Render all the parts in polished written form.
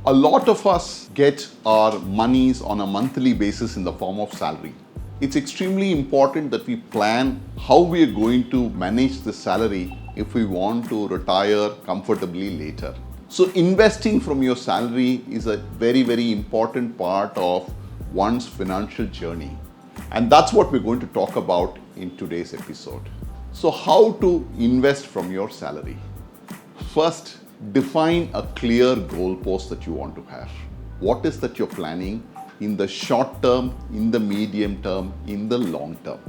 A lot of us get our monies on a monthly basis in the form of salary. It's extremely important that we plan how we are going to manage the salary if we want to retire comfortably later. So investing from your salary is a very, very important part of one's financial journey. And that's what we're going to talk about in today's episode. So how to invest from your salary? First, define a clear goalpost that you want to have. What is that you're planning in the short term, in the medium term, in the long term?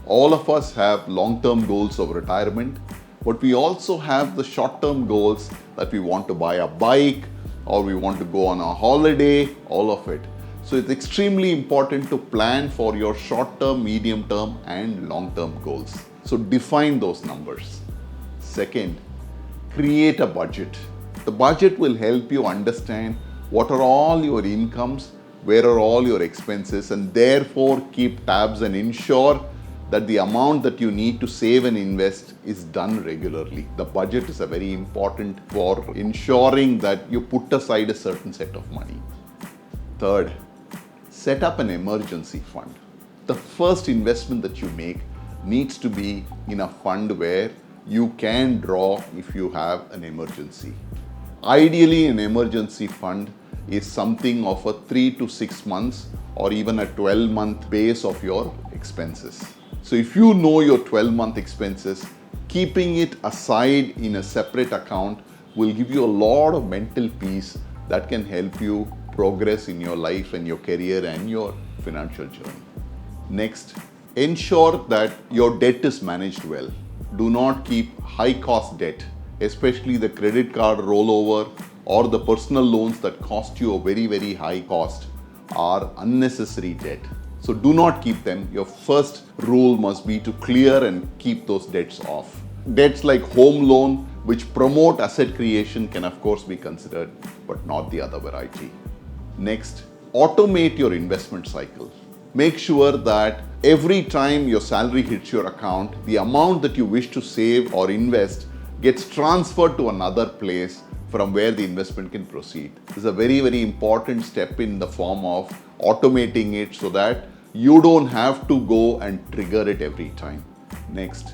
All of us have long-term goals of retirement, but we also have the short-term goals that we want to buy a bike or we want to go on a holiday, all of it. So it's extremely important to plan for your short-term, medium-term and long-term goals. So define those numbers. Second, create a budget. The budget will help you understand what are all your incomes, where are all your expenses, and therefore keep tabs and ensure that the amount that you need to save and invest is done regularly. The budget is a very important for ensuring that you put aside a certain set of money. Third, set up an emergency fund. The first investment that you make needs to be in a fund where you can draw if you have an emergency. Ideally, an emergency fund is something of a 3 to 6 months or even a 12-month base of your expenses. So if you know your 12-month expenses, keeping it aside in a separate account will give you a lot of mental peace that can help you progress in your life and your career and your financial journey. Next, ensure that your debt is managed well. Do not keep high-cost debt, especially the credit card rollover or the personal loans that cost you a very, very high cost are unnecessary debt. So do not keep them. Your first rule must be to clear and keep those debts off. Debts like home loan, which promote asset creation, can of course be considered, but not the other variety. Next, automate your investment cycle. Make sure that every time your salary hits your account, the amount that you wish to save or invest gets transferred to another place from where the investment can proceed. This is a very, very important step in the form of automating it so that you don't have to go and trigger it every time. Next,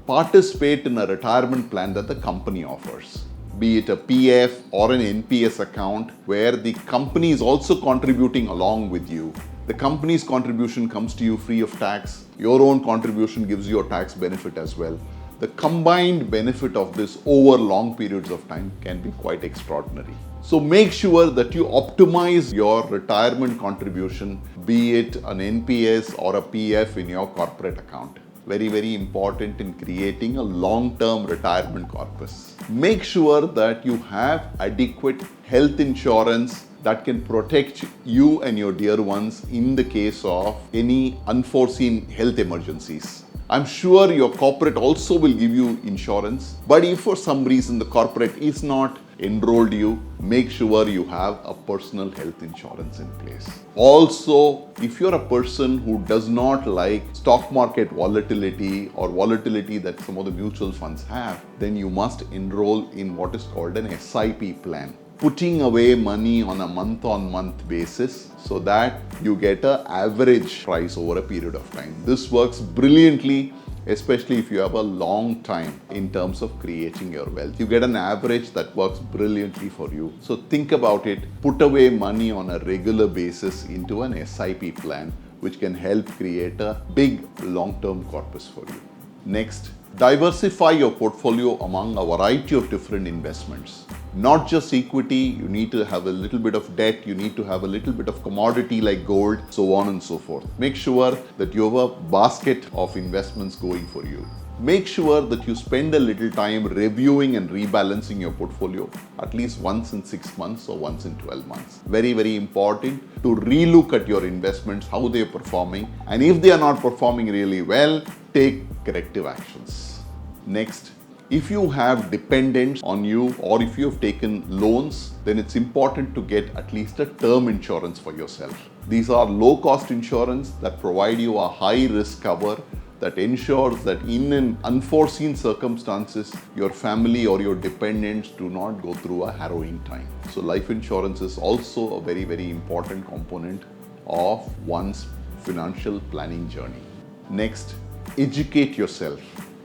participate in a retirement plan that the company offers. Be it a PF or an NPS account where the company is also contributing along with you. The company's contribution comes to you free of tax. Your own contribution gives you a tax benefit as well. The combined benefit of this over long periods of time can be quite extraordinary. So make sure that you optimize your retirement contribution, be it an NPS or a PF in your corporate account. Very, very important in creating a long-term retirement corpus. Make sure that you have adequate health insurance that can protect you and your dear ones in the case of any unforeseen health emergencies. I'm sure your corporate also will give you insurance, but if for some reason the corporate is not enrolled you, make sure you have a personal health insurance in place. Also, if you're a person who does not like stock market volatility or volatility that some of the mutual funds have, then you must enroll in what is called an SIP plan. Putting away money on a month-on-month basis so that you get an average price over a period of time. This works brilliantly, especially if you have a long time in terms of creating your wealth. You get an average that works brilliantly for you. So think about it. Put away money on a regular basis into an SIP plan, which can help create a big long-term corpus for you. Next, diversify your portfolio among a variety of different investments. Not just equity, you need to have a little bit of debt, you need to have a little bit of commodity like gold, so on and so forth. Make sure that you have a basket of investments going for you. Make sure that you spend a little time reviewing and rebalancing your portfolio at least once in 6 months or once in 12 months. Very, very important to relook at your investments, how they are performing, and if they are not performing really well, take corrective actions. Next, if you have dependents on you or if you have taken loans, then it's important to get at least a term insurance for yourself. These are low-cost insurance that provide you a high-risk cover that ensures that in an unforeseen circumstances, your family or your dependents do not go through a harrowing time. So life insurance is also a very, very important component of one's financial planning journey. Next, educate yourself.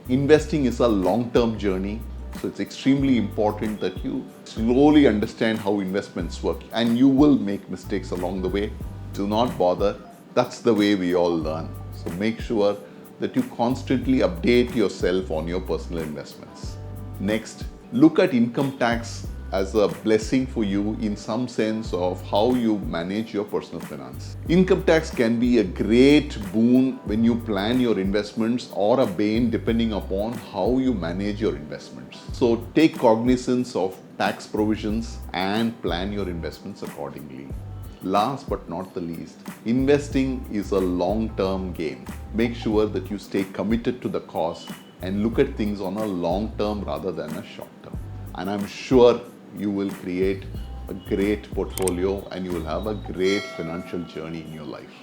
Investing is a long-term journey, so it's extremely important that you slowly understand how investments work, and you will make mistakes along the way. Do not bother. That's the way we all learn. So make sure that you constantly update yourself on your personal investments. Next, look at income tax as a blessing for you in some sense of how you manage your personal finance. Income tax can be a great boon when you plan your investments, or a bane depending upon how you manage your investments. So take cognizance of tax provisions and plan your investments accordingly. Last but not the least, investing is a long-term game. Make sure that you stay committed to the cause and look at things on a long term rather than a short term. And I'm sure you will create a great portfolio and you will have a great financial journey in your life.